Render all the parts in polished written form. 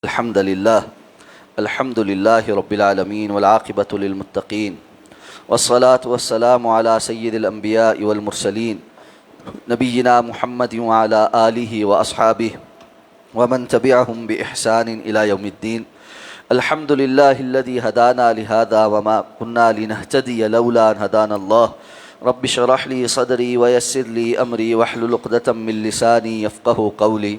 الحمد لله رب العالمين والعاقبة للمتقين والصلاة والسلام على سيد الأنبياء والمرسلين نبينا محمد وعلى آله وأصحابه ومن تبعهم بإحسان إلى يوم الدين. الحمد لله الذي هدانا لهذا وما كنا لنهتدي لولا أن هدانا الله. رب اشرح لي صدري ويسر لي أمري واحلل عقدة من لساني يفقه قولي.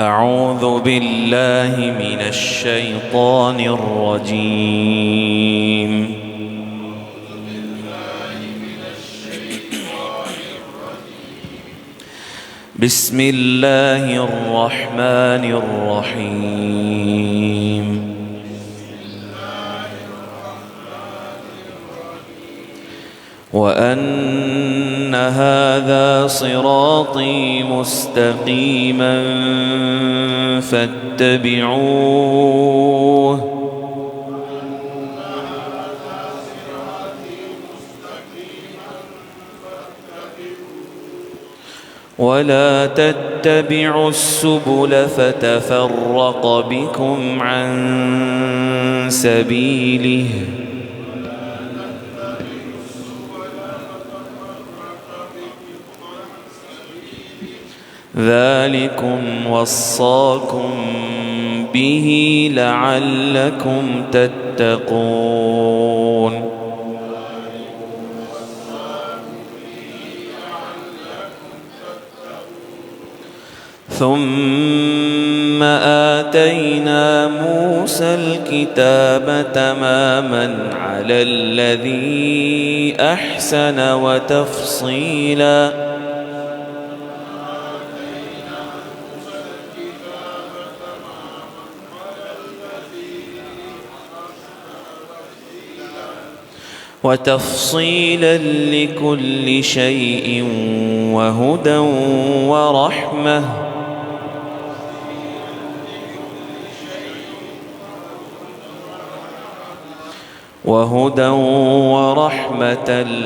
أعوذ بالله من الشيطان الرجيم بسم الله الرحمن الرحيم وأن هذا صراطي مستقيما فاتبعوه ولا تتبعوا السبل فتفرق بكم عن سبيله ذلكم وصاكم به لعلكم تتقون ثم آتينا موسى الكتاب تماما على الذي أحسن وتفصيلا لكل شيء وهدى ورحمة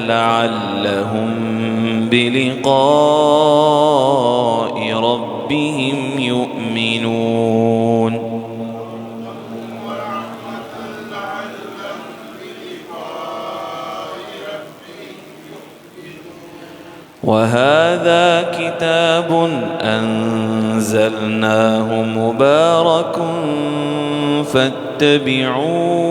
لعلهم بلقاء ربهم يؤمنون وهذا كتاب أنزلناه مبارك فاتبعوه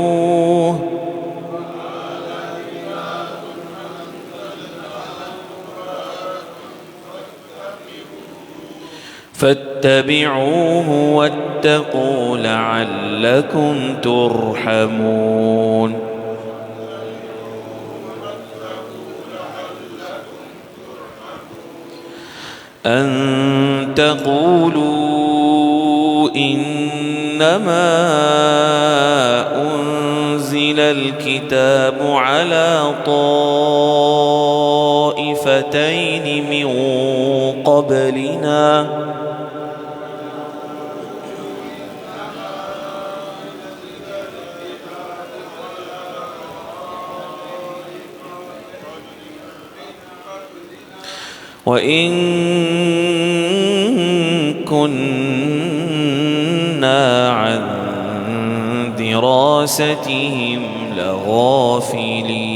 واتقوا لعلكم ترحمون أن تقولوا إنما أنزل الكتاب على طائفتين من قبلنا وإن كنا عن دراستهم لغافلين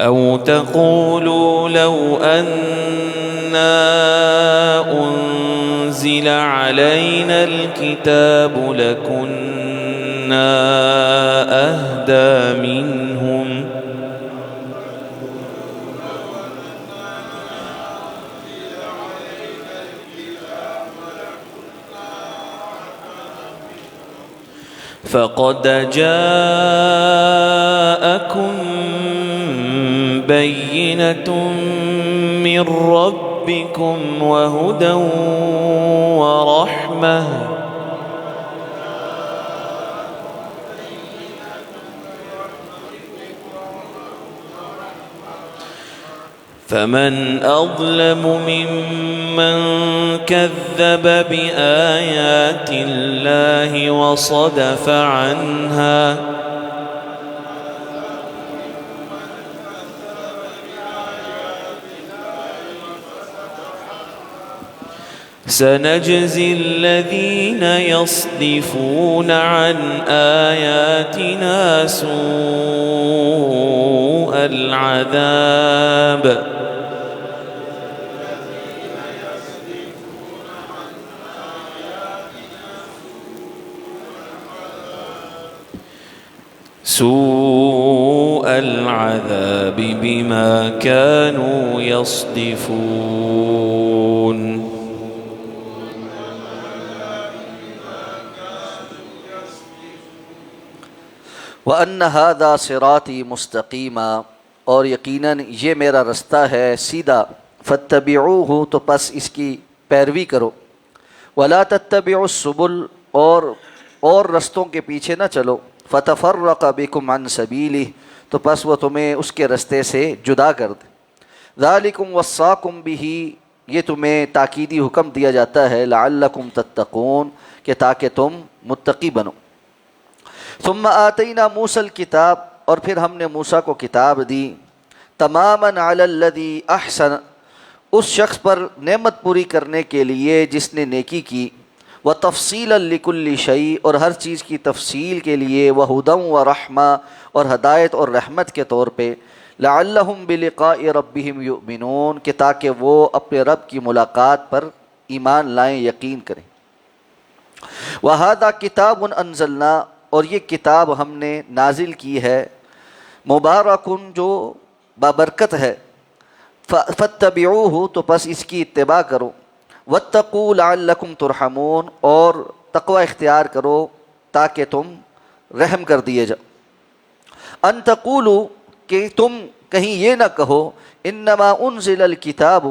أو تقولوا لو أنا أنزل علينا الكتاب لكنا أهدى منهم فقد جاءكم بينة من ربكم وهدى ورحمة فمن أظلم ممن كذب بآيات الله وصدف عنها سنجزي الذين يصدفون عن آياتنا سوء العذاب بما كانوا يصدفون وَأَنَّ هَذَا صِرَاطِي مُسْتَقِيمًا، اور یقیناً یہ میرا رستہ ہے سیدھا، فَاتَّبِعُوهُ تو پس اس کی پیروی کرو، وَلَا تَتَّبِعُوا السُّبُلَ اور رستوں کے پیچھے نہ چلو، فَتَفَرَّقَ بِكُمْ عَنْ سَبِيلِهِ تو پس وہ تمہیں اس کے رستے سے جدا کر دے، ذَلِكُمْ وَصَّاكُمْ بِهِ یہ تمہیں تاکیدی حکم دیا جاتا ہے، لَعَلَّكُمْ تَتَّقُونَ کہ تاکہ تم متقی بنو۔ ثم آتینا موسیٰ الکتاب اور پھر ہم نے موسیٰ کو کتاب دی، تماما علی الذی احسن اس شخص پر نعمت پوری کرنے کے لیے جس نے نیکی کی، وتفصیلا لکل شیء اور ہر چیز کی تفصیل کے لیے، وہدی ورحمہ اور ہدایت اور رحمت کے طور پہ، لعلہم بلقاء ربہم یؤمنون کہ تاکہ وہ اپنے رب کی ملاقات پر ایمان لائیں، یقین کریں۔ وہذا کتاب انزلنا اور یہ کتاب ہم نے نازل کی ہے، مبارکن جو بابرکت ہے، فاتبعوہ تو پس اس کی اتباع کرو، واتقوا لعلکم ترحمون اور تقوی اختیار کرو تاکہ تم رحم کر دیے جاؤ۔ ان تقولوا کہ تم کہیں یہ نہ کہو، انما انزل الکتاب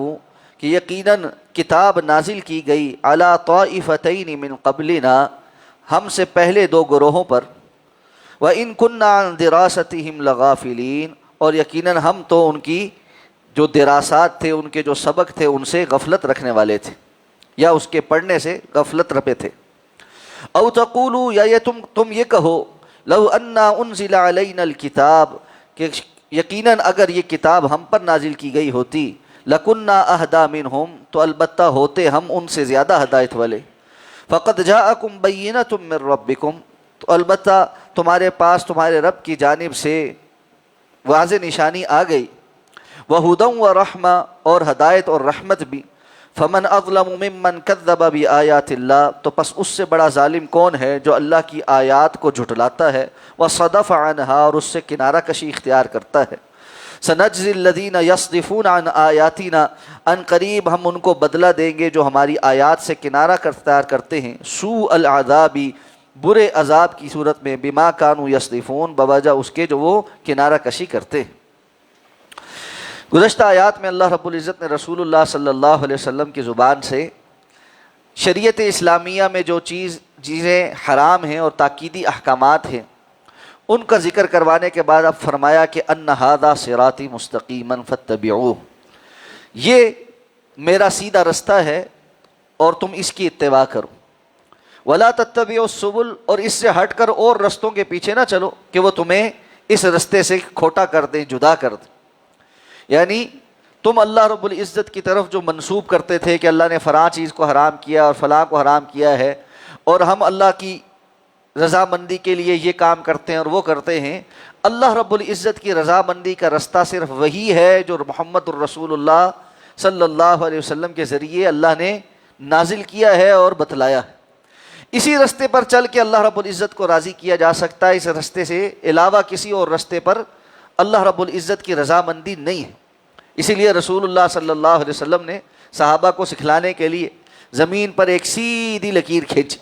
کہ یقیناً کتاب نازل کی گئی، علی طائفتین من قبلنا ہم سے پہلے دو گروہوں پر، وَإِن كُنَّا عَن دِرَاسَتِهِمْ لَغَافِلِينَ اور یقیناً ہم تو ان کی جو دراسات تھے، ان کے جو سبق تھے، ان سے غفلت رکھنے والے تھے، یا اس کے پڑھنے سے غفلت رپے تھے۔ او تقولوا یا یہ تم یہ کہو، لو انا انزل علینا الکتاب کہ یقیناً اگر یہ کتاب ہم پر نازل کی گئی ہوتی، لَكُنَّا أَهْدَى مِنْهُمْ تو البتہ ہوتے ہم ان سے زیادہ ہدایت والے، فَقَدْ جَاءَكُمْ بَيِّنَةٌ مِّن رَبِّكُمْ تو البتہ تمہارے پاس تمہارے رب کی جانب سے واضح نشانی آ گئی، وَهُدًى وَرَحْمَةً اور ہدایت اور رحمت بھی، فَمَنْ أَظْلَمُ مِمَّنْ كَذَّبَ بِآيَاتِ اللَّهِ تو پس اس سے بڑا ظالم کون ہے جو اللہ کی آیات کو جھٹلاتا ہے، وَصَدَفَ عَنْهَا اور اس سے کنارہ کشی اختیار کرتا ہے۔ سنجزی الذین یصدفون عن آیاتنا ان قریب ہم ان کو بدلہ دیں گے جو ہماری آیات سے کنارہ اختیار کرتے ہیں، سوء العذابی برے عذاب کی صورت میں، بما کانوا یصدفون بوجہ اس کے جو وہ کنارہ کشی کرتے ہیں۔ گزشتہ آیات میں اللہ رب العزت نے رسول اللہ صلی اللہ علیہ وسلم کی زبان سے شریعت اسلامیہ میں جو چیزیں حرام ہیں اور تاکیدی احکامات ہیں ان کا ذکر کروانے کے بعد اب فرمایا کہ ان ھذا صراطی مستقیما فاتبعوہ یہ میرا سیدھا رستہ ہے اور تم اس کی اتباع کرو، ولا تتبعوا السبل اور اس سے ہٹ کر اور رستوں کے پیچھے نہ چلو کہ وہ تمہیں اس رستے سے کھوٹا کر دیں، جدا کر دیں۔ یعنی تم اللہ رب العزت کی طرف جو منسوب کرتے تھے کہ اللہ نے فلاں چیز کو حرام کیا اور فلاں کو حرام کیا ہے اور ہم اللہ کی رضامندی کے لیے یہ کام کرتے ہیں اور وہ کرتے ہیں، اللہ رب العزت کی رضامندی کا رستہ صرف وہی ہے جو محمد الرسول اللہ صلی اللہ علیہ وسلم کے ذریعے اللہ نے نازل کیا ہے اور بتلایا ہے۔ اسی رستے پر چل کے اللہ رب العزت کو راضی کیا جا سکتا ہے، اس رستے سے علاوہ کسی اور رستے پر اللہ رب العزت کی رضامندی نہیں ہے۔ اسی لیے رسول اللہ صلی اللہ علیہ وسلم نے صحابہ کو سکھلانے کے لیے زمین پر ایک سیدھی لکیر کھینچی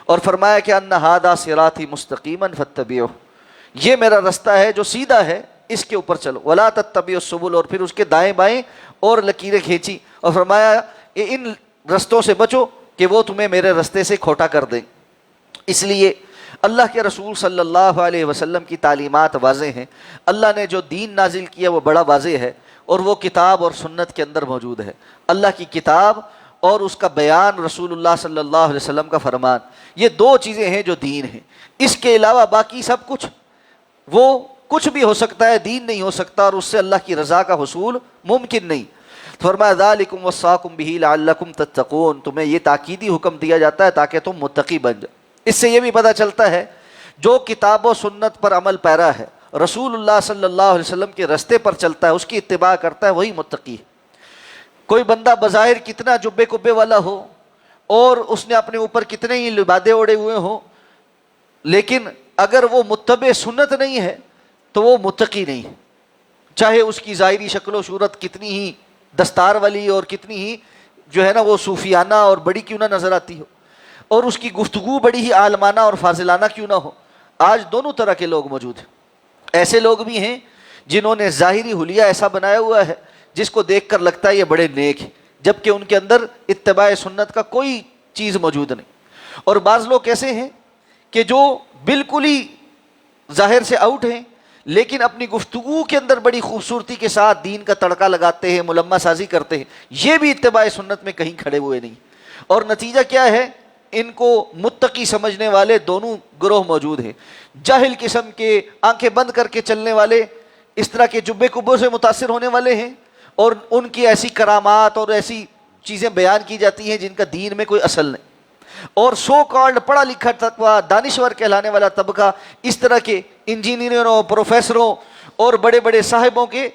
اور فرمایا کہ ان ھذا صراطی مستقیما فاتبعوہ یہ میرا رستہ ہے جو سیدھا ہے، اس کے اوپر چلو، ولا تتبعوا السبل اور پھر اس کے دائیں بائیں اور لکیریں کھینچی اور فرمایا کہ ان رستوں سے بچو کہ وہ تمہیں میرے رستے سے کھوٹا کر دیں۔ اس لیے اللہ کے رسول صلی اللہ علیہ وسلم کی تعلیمات واضح ہیں، اللہ نے جو دین نازل کیا وہ بڑا واضح ہے، اور وہ کتاب اور سنت کے اندر موجود ہے۔ اللہ کی کتاب اور اس کا بیان، رسول اللہ صلی اللہ علیہ وسلم کا فرمان، یہ دو چیزیں ہیں جو دین ہیں۔ اس کے علاوہ باقی سب کچھ وہ کچھ بھی ہو سکتا ہے، دین نہیں ہو سکتا، اور اس سے اللہ کی رضا کا حصول ممکن نہیں۔ فرمایا ذالکم وصاکم بہ لعلکم تتقون، تمہیں یہ تاکیدی حکم دیا جاتا ہے تاکہ تم متقی بن جاؤ۔ اس سے یہ بھی پتہ چلتا ہے جو کتاب و سنت پر عمل پیرا ہے، رسول اللہ صلی اللہ علیہ وسلم کے رستے پر چلتا ہے، اس کی اتباع کرتا ہے، وہی متقی ہے۔ کوئی بندہ بظاہر کتنا جبے کبے والا ہو اور اس نے اپنے اوپر کتنے ہی لبادے اوڑے ہوئے ہوں، لیکن اگر وہ متبع سنت نہیں ہے تو وہ متقی نہیں ہے، چاہے اس کی ظاہری شکل و صورت کتنی ہی دستار والی اور کتنی ہی جو ہے نا وہ صوفیانہ اور بڑی کیوں نہ نظر آتی ہو، اور اس کی گفتگو بڑی ہی عالمانہ اور فاضلانہ کیوں نہ ہو۔ آج دونوں طرح کے لوگ موجود ہیں۔ ایسے لوگ بھی ہیں جنہوں نے ظاہری حلیہ ایسا بنایا ہوا ہے جس کو دیکھ کر لگتا ہے یہ بڑے نیک ہیں، جبکہ ان کے اندر اتباع سنت کا کوئی چیز موجود نہیں۔ اور بعض لوگ ایسے ہیں کہ جو بالکل ہی ظاہر سے آؤٹ ہیں، لیکن اپنی گفتگو کے اندر بڑی خوبصورتی کے ساتھ دین کا تڑکا لگاتے ہیں، ملمہ سازی کرتے ہیں، یہ بھی اتباع سنت میں کہیں کھڑے ہوئے نہیں۔ اور نتیجہ کیا ہے؟ ان کو متقی سمجھنے والے دونوں گروہ موجود ہیں۔ جاہل قسم کے آنکھیں بند کر کے چلنے والے، اس طرح کے جبے کبوں سے متاثر ہونے والے ہیں، اور ان کی ایسی کرامات اور ایسی چیزیں بیان کی جاتی ہیں جن کا دین میں کوئی اصل نہیں۔ اور سو کالڈ پڑھا لکھا طبقہ، دانشور کہلانے والا طبقہ، اس طرح کے انجینئروں، پروفیسروں اور بڑے بڑے صاحبوں کے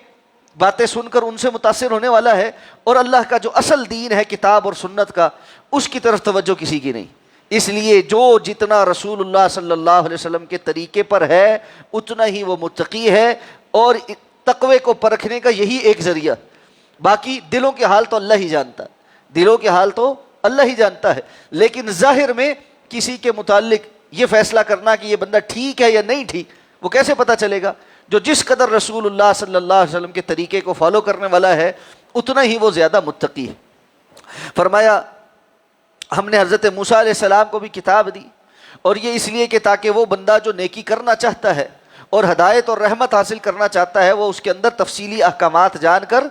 باتیں سن کر ان سے متاثر ہونے والا ہے، اور اللہ کا جو اصل دین ہے کتاب اور سنت کا، اس کی طرف توجہ کسی کی نہیں۔ اس لیے جو جتنا رسول اللہ صلی اللہ علیہ وسلم کے طریقے پر ہے اتنا ہی وہ متقی ہے، اور تقوی کو پرکھنے کا یہی ایک ذریعہ۔ باقی دلوں کے حال تو اللہ ہی جانتا ہے، دلوں کے حال تو اللہ ہی جانتا ہے، لیکن ظاہر میں کسی کے متعلق یہ فیصلہ کرنا کہ یہ بندہ ٹھیک ہے یا نہیں ٹھیک، وہ کیسے پتہ چلے گا؟ جو جس قدر رسول اللہ صلی اللہ علیہ وسلم کے طریقے کو فالو کرنے والا ہے اتنا ہی وہ زیادہ متقی ہے۔ فرمایا ہم نے حضرت موسیٰ علیہ السلام کو بھی کتاب دی، اور یہ اس لیے کہ تاکہ وہ بندہ جو نیکی کرنا چاہتا ہے اور ہدایت اور رحمت حاصل کرنا چاہتا ہے وہ اس کے اندر تفصیلی احکامات جان کر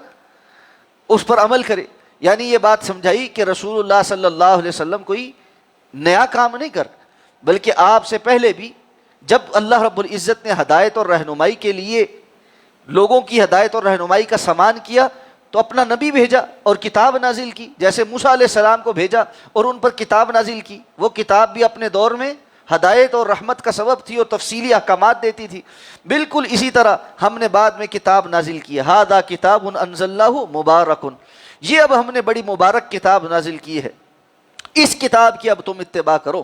اس پر عمل کرے۔ یعنی یہ بات سمجھائی کہ رسول اللہ صلی اللہ علیہ وسلم کوئی نیا کام نہیں کر، بلکہ آپ سے پہلے بھی جب اللہ رب العزت نے ہدایت اور رہنمائی کے لیے لوگوں کی ہدایت اور رہنمائی کا سامان کیا تو اپنا نبی بھیجا اور کتاب نازل کی، جیسے موسیٰ علیہ السلام کو بھیجا اور ان پر کتاب نازل کی۔ وہ کتاب بھی اپنے دور میں ہدایت اور رحمت کا سبب تھی اور تفصیلی احکامات دیتی تھی۔ بالکل اسی طرح ہم نے بعد میں کتاب نازل کی، ھذا کتاب انزلناہ مبارک، یہ اب ہم نے بڑی مبارک کتاب نازل کی ہے، اس کتاب کی اب تم اتباع کرو،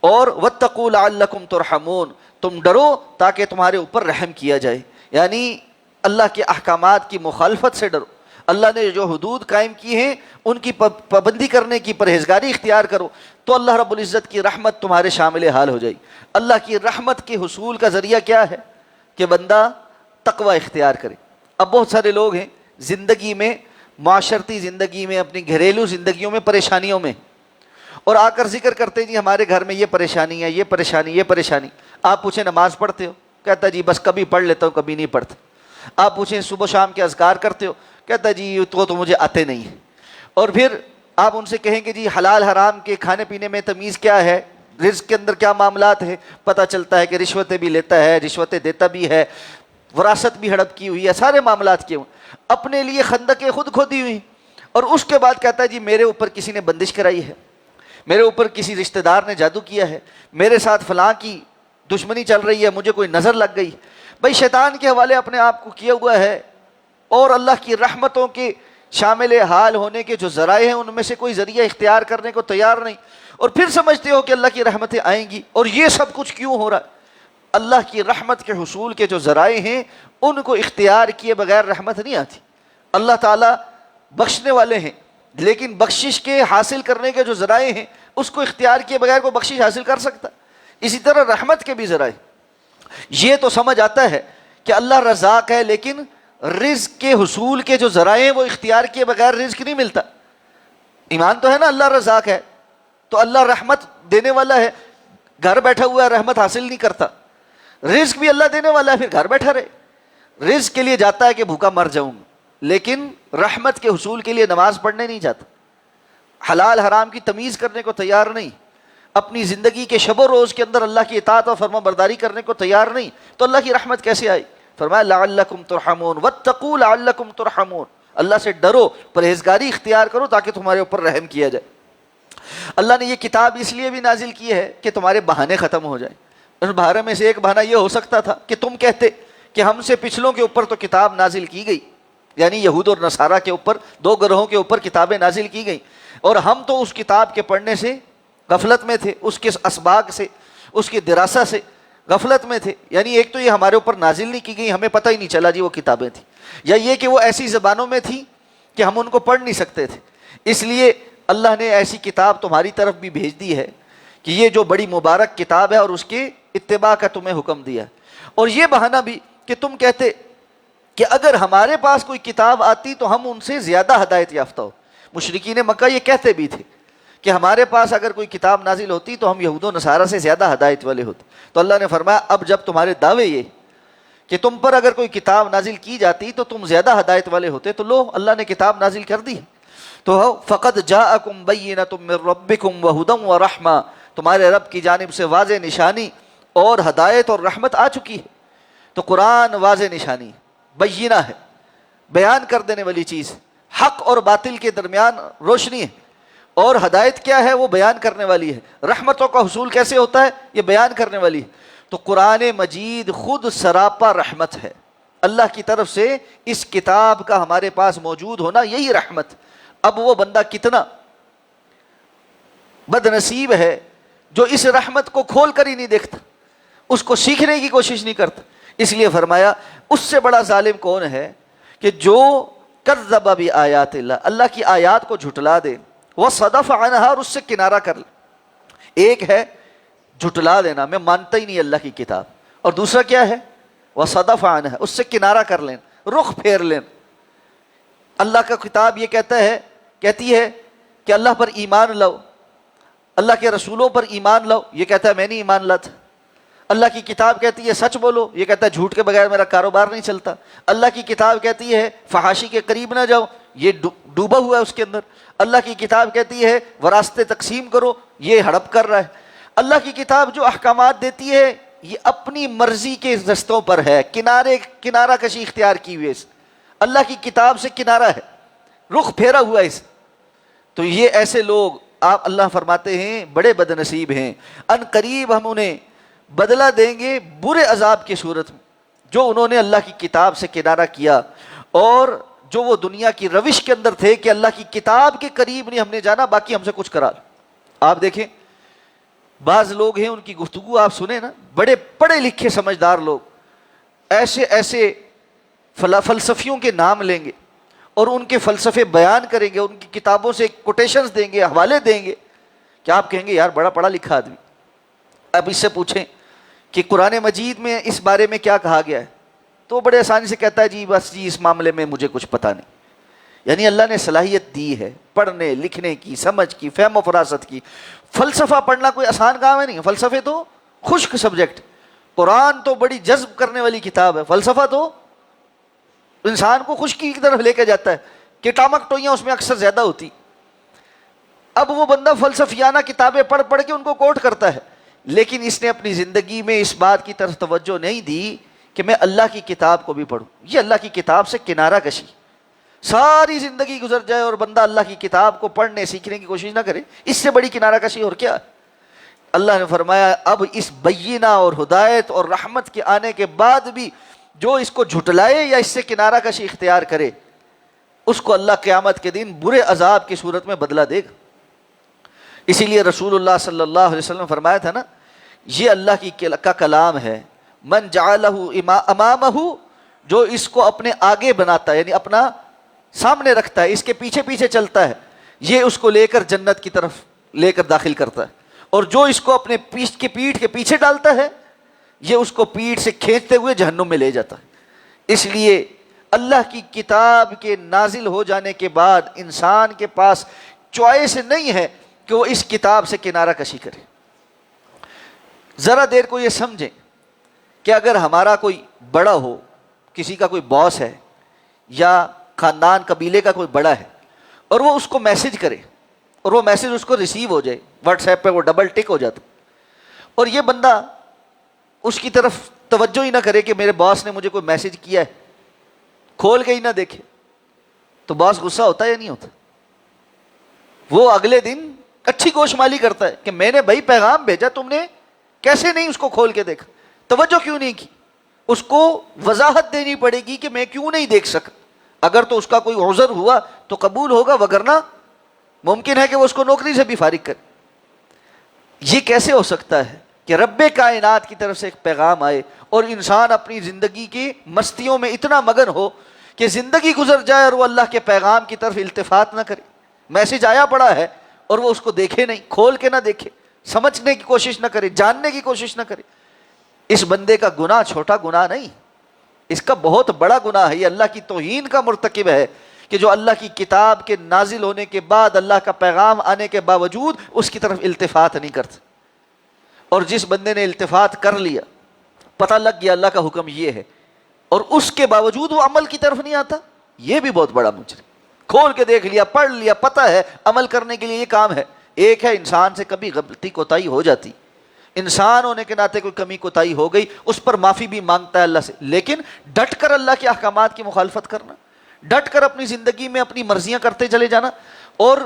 اور واتقوا لعلکم ترحمون، تم ڈرو تاکہ تمہارے اوپر رحم کیا جائے۔ یعنی اللہ کے احکامات کی مخالفت سے ڈرو، اللہ نے جو حدود قائم کی ہیں ان کی پابندی کرنے کی پرہیزگاری اختیار کرو، تو اللہ رب العزت کی رحمت تمہارے شامل حال ہو جائے گی۔ اللہ کی رحمت کے حصول کا ذریعہ کیا ہے؟ کہ بندہ تقوی اختیار کرے۔ اب بہت سارے لوگ ہیں زندگی میں، معاشرتی زندگی میں، اپنی گھریلو زندگیوں میں پریشانیوں میں، اور آ کر ذکر کرتے جی ہمارے گھر میں یہ پریشانی ہے، یہ پریشانی، یہ پریشانی۔ آپ پوچھیں نماز پڑھتے ہو؟ کہتا جی بس کبھی پڑھ لیتا ہوں، کبھی نہیں پڑھتا۔ آپ پوچھیں صبح شام کے اذکار کرتے ہو؟ کہتا جی تو مجھے آتے نہیں ہیں۔ اور پھر آپ ان سے کہیں کہ جی حلال حرام کے کھانے پینے میں تمیز کیا ہے، رزق کے اندر کیا معاملات ہیں، پتہ چلتا ہے کہ رشوتیں بھی لیتا ہے، رشوتیں دیتا بھی ہے، وراثت بھی ہڑپ کی ہوئی ہے، سارے معاملات کیے ہوئے، اپنے لیے خندقیں خود کھودی ہوئی، اور اس کے بعد کہتا ہے جی میرے اوپر کسی نے بندش کرائی ہے، میرے اوپر کسی رشتہ دار نے جادو کیا ہے، میرے ساتھ فلاں کی دشمنی چل رہی ہے، مجھے کوئی نظر لگ گئی۔ بھائی شیطان کے حوالے اپنے آپ کو کیا ہوا ہے، اور اللہ کی رحمتوں کے شامل حال ہونے کے جو ذرائع ہیں ان میں سے کوئی ذریعہ اختیار کرنے کو تیار نہیں، اور پھر سمجھتے ہو کہ اللہ کی رحمتیں آئیں گی۔ اور یہ سب کچھ کیوں ہو رہا ہے؟ اللہ کی رحمت کے حصول کے جو ذرائع ہیں ان کو اختیار کیے بغیر رحمت نہیں آتی۔ اللہ تعالیٰ بخشنے والے ہیں، لیکن بخشش کے حاصل کرنے کے جو ذرائع ہیں اس کو اختیار کیے بغیر کوئی بخشش حاصل کر سکتا؟ اسی طرح رحمت کے بھی ذرائع، یہ تو سمجھ آتا ہے کہ اللہ رزاق ہے، لیکن رزق کے حصول کے جو ذرائع ہیں وہ اختیار کیے بغیر رزق نہیں ملتا۔ ایمان تو ہے نا اللہ رزاق ہے، تو اللہ رحمت دینے والا ہے، گھر بیٹھا ہوا ہے رحمت حاصل نہیں کرتا۔ رزق بھی اللہ دینے والا ہے، پھر گھر بیٹھا رہے، رزق کے لیے جاتا ہے کہ بھوکا مر جاؤں، لیکن رحمت کے حصول کے لیے نماز پڑھنے نہیں جاتا، حلال حرام کی تمیز کرنے کو تیار نہیں، اپنی زندگی کے شب و روز کے اندر اللہ کی اطاعت اور فرما برداری کرنے کو تیار نہیں، تو اللہ کی رحمت کیسے آئی؟ فرمایا لعلکم ترحمون واتقوا لعلکم ترحمون، اللہ سے ڈرو، پرہیزگاری اختیار کرو تاکہ تمہارے اوپر رحم کیا جائے۔ اللہ نے یہ کتاب اس لیے بھی نازل کی ہے کہ تمہارے بہانے ختم ہو جائیں۔ اس بہانے میں سے ایک بہانہ یہ ہو سکتا تھا کہ تم کہتے کہ ہم سے پچھلوں کے اوپر تو کتاب نازل کی گئی، یعنی یہود اور نصارہ کے اوپر، دو گروہوں کے اوپر کتابیں نازل کی گئیں، اور ہم تو اس کتاب کے پڑھنے سے غفلت میں تھے، اس کے اسباق سے، اس کی دراسہ سے غفلت میں تھے، یعنی ایک تو یہ ہمارے اوپر نازل نہیں کی گئی، ہمیں پتہ ہی نہیں چلا جی وہ کتابیں تھیں، یا یہ کہ وہ ایسی زبانوں میں تھی کہ ہم ان کو پڑھ نہیں سکتے تھے، اس لیے اللہ نے ایسی کتاب تمہاری طرف بھی بھیج دی ہے کہ یہ جو بڑی مبارک کتاب ہے اور اس کے اتباع کا تمہیں حکم دیا ہے۔ اور یہ بہانہ بھی کہ تم کہتے کہ اگر ہمارے پاس کوئی کتاب آتی تو ہم ان سے زیادہ ہدایت یافتہ ہو، مشرکین مکہ یہ کہتے بھی تھے کہ ہمارے پاس اگر کوئی کتاب نازل ہوتی تو ہم یہود و نصارہ سے زیادہ ہدایت والے ہوتے، تو اللہ نے فرمایا اب جب تمہارے دعوے یہ کہ تم پر اگر کوئی کتاب نازل کی جاتی تو تم زیادہ ہدایت والے ہوتے، تو لو اللہ نے کتاب نازل کر دی، تو فقد جاءکم بینۃ من ربکم وہدی ورحمہ، تمہارے رب کی جانب سے واضح نشانی اور ہدایت اور رحمت آ چکی ہے۔ تو قرآن واضح نشانی بینہ ہے، بیان کر دینے والی چیز، حق اور باطل کے درمیان روشنی ہے، اور ہدایت کیا ہے وہ بیان کرنے والی ہے، رحمتوں کا حصول کیسے ہوتا ہے یہ بیان کرنے والی ہے۔ تو قرآن مجید خود سراپا رحمت ہے، اللہ کی طرف سے اس کتاب کا ہمارے پاس موجود ہونا یہی رحمت۔ اب وہ بندہ کتنا بد نصیب ہے جو اس رحمت کو کھول کر ہی نہیں دیکھتا، اس کو سیکھنے کی کوشش نہیں کرتا۔ اس لیے فرمایا اس سے بڑا ظالم کون ہے کہ جو کذب بآیات اللہ، اللہ کی آیات کو جھٹلا دے، وصدف عنہا، اور اس سے کنارہ کر لے۔ ایک ہے جھٹلا دینا، میں مانتا ہی نہیں اللہ کی کتاب، اور دوسرا کیا ہے وصدف عنہا، اس سے کنارہ کر لیں، رخ پھیر لیں۔ اللہ کا کتاب یہ کہتی ہے کہ اللہ پر ایمان لاؤ، اللہ کے رسولوں پر ایمان لاؤ، یہ کہتا ہے میں نہیں ایمان لاتا۔ اللہ کی کتاب کہتی ہے سچ بولو، یہ کہتا ہے جھوٹ کے بغیر میرا کاروبار نہیں چلتا۔ اللہ کی کتاب کہتی ہے فحاشی کے قریب نہ جاؤ، یہ ڈوبا ہوا ہے اس کے اندر۔ اللہ کی کتاب کہتی ہے وراثتیں تقسیم کرو، یہ ہڑپ کر رہا ہے۔ اللہ کی کتاب جو احکامات دیتی ہے یہ اپنی مرضی کے رستوں پر ہے، کنارہ کشی اختیار کی ہوئی ہے، اللہ کی کتاب سے کنارہ ہے، رخ پھیرا ہوا ہے اس۔ تو یہ ایسے لوگ آپ اللہ فرماتے ہیں بڑے بد نصیب ہیں، ان قریب ہم انہیں بدلہ دیں گے برے عذاب کی صورت میں، جو انہوں نے اللہ کی کتاب سے کنارہ کیا، اور جو وہ دنیا کی روش کے اندر تھے کہ اللہ کی کتاب کے قریب نہیں ہم نے جانا، باقی ہم سے کچھ کرا لو۔ آپ دیکھیں بعض لوگ ہیں، ان کی گفتگو آپ سنیں نا، بڑے پڑھے لکھے سمجھدار لوگ ایسے فلسفیوں کے نام لیں گے اور ان کے فلسفے بیان کریں گے، ان کی کتابوں سے کوٹیشنز دیں گے، حوالے دیں گے، کہ آپ کہیں گے یار بڑا پڑھا لکھا آدمی۔ اب اس سے پوچھیں کہ قرآن مجید میں اس بارے میں کیا کہا گیا ہے، تو بڑے آسانی سے کہتا ہے جی بس جی اس معاملے میں مجھے کچھ پتہ نہیں۔ یعنی اللہ نے صلاحیت دی ہے پڑھنے لکھنے کی، سمجھ کی، فہم و فراست کی۔ فلسفہ پڑھنا کوئی آسان کام ہے نہیں، فلسفے تو خشک سبجیکٹ، قرآن تو بڑی جذب کرنے والی کتاب ہے، فلسفہ تو انسان کو خشکی کی طرف لے کے جاتا ہے، کہ ٹامک ٹوئیاں اس میں اکثر زیادہ ہوتی۔ اب وہ بندہ فلسفیانہ کتابیں پڑھ پڑھ کے ان کو کوٹ کرتا ہے، لیکن اس نے اپنی زندگی میں اس بات کی طرف توجہ نہیں دی کہ میں اللہ کی کتاب کو بھی پڑھوں۔ یہ اللہ کی کتاب سے کنارہ کشی، ساری زندگی گزر جائے اور بندہ اللہ کی کتاب کو پڑھنے سیکھنے کی کوشش نہ کرے، اس سے بڑی کنارہ کشی اور کیا؟ اللہ نے فرمایا اب اس بینہ اور ہدایت اور رحمت کے آنے کے بعد بھی جو اس کو جھٹلائے یا اس سے کنارہ کشی اختیار کرے، اس کو اللہ قیامت کے دن برے عذاب کی صورت میں بدلہ دے گا۔ اسی لیے رسول اللہ صلی اللہ علیہ وسلم فرمایا تھا نا، یہ اللہ کا کلام ہے، من جعلہ امامہ، جو اس کو اپنے آگے بناتا ہے، یعنی اپنا سامنے رکھتا ہے، اس کے پیچھے پیچھے چلتا ہے، یہ اس کو لے کر جنت کی طرف لے کر داخل کرتا ہے، اور جو اس کو اپنے پیٹھ کے پیچھے ڈالتا ہے یہ اس کو پیٹھ سے کھینچتے ہوئے جہنم میں لے جاتا ہے۔ اس لیے اللہ کی کتاب کے نازل ہو جانے کے بعد انسان کے پاس چوائس نہیں ہے کہ وہ اس کتاب سے کنارہ کشی کرے۔ ذرا دیر کو یہ سمجھیں کہ اگر ہمارا کوئی بڑا ہو، کسی کا کوئی باس ہے یا خاندان قبیلے کا کوئی بڑا ہے اور وہ اس کو میسج کرے اور وہ میسج اس کو ریسیو ہو جائے، واٹس ایپ پہ وہ ڈبل ٹک ہو جاتا، اور یہ بندہ اس کی طرف توجہ ہی نہ کرے کہ میرے باس نے مجھے کوئی میسج کیا ہے، کھول کے ہی نہ دیکھے، تو باس غصہ ہوتا ہے یا نہیں ہوتا؟ وہ اگلے دن اچھی گوشمالی کرتا ہے کہ میں نے بھائی پیغام بھیجا، تم نے کیسے نہیں اس کو کھول کے دیکھا، توجہ کیوں نہیں کی؟ اس کو وضاحت دینی پڑے گی کہ میں کیوں نہیں دیکھ سکا۔ اگر تو اس کا کوئی عذر ہوا تو قبول ہوگا، وگرنہ ممکن ہے کہ وہ اس کو نوکری سے بھی فارغ کرے۔ یہ کیسے ہو سکتا ہے کہ رب کائنات کی طرف سے ایک پیغام آئے اور انسان اپنی زندگی کی مستیوں میں اتنا مگن ہو کہ زندگی گزر جائے اور وہ اللہ کے پیغام کی طرف التفات نہ کرے؟ میسج آیا پڑا ہے اور وہ اس کو دیکھے نہیں، کھول کے نہ دیکھے، سمجھنے کی کوشش نہ کرے، جاننے کی کوشش نہ کرے۔ اس بندے کا گناہ چھوٹا گناہ نہیں، اس کا بہت بڑا گناہ ہے، یہ اللہ کی توہین کا مرتکب ہے کہ جو اللہ کی کتاب کے نازل ہونے کے بعد، اللہ کا پیغام آنے کے باوجود اس کی طرف التفات نہیں کرتا۔ اور جس بندے نے التفات کر لیا، پتہ لگ گیا اللہ کا حکم یہ ہے، اور اس کے باوجود وہ عمل کی طرف نہیں آتا، یہ بھی بہت بڑا مجرم۔ کھول کے دیکھ لیا، پڑھ لیا، پتہ ہے عمل کرنے کے لیے یہ کام ہے۔ ایک ہے انسان سے کبھی غلطی کوتاہی ہو جاتی، انسان ہونے کے ناطے کوئی کمی کوتاہی ہو گئی، اس پر معافی بھی مانگتا ہے اللہ سے، لیکن ڈٹ کر اللہ کے احکامات کی مخالفت کرنا، ڈٹ کر اپنی زندگی میں اپنی مرضیاں کرتے چلے جانا، اور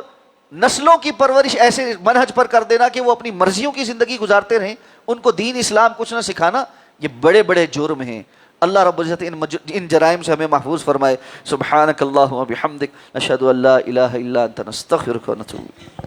نسلوں کی پرورش ایسے منہج پر کر دینا کہ وہ اپنی مرضیوں کی زندگی گزارتے رہیں، ان کو دین اسلام کچھ نہ سکھانا، یہ بڑے بڑے جرم ہیں۔ اللہ رب العزت ان جرائم سے ہمیں محفوظ فرمائے۔ سبحانک اللہم و بحمدک، نشہد ان لا الہ الا انت، نستغفرک و نتوب الیک۔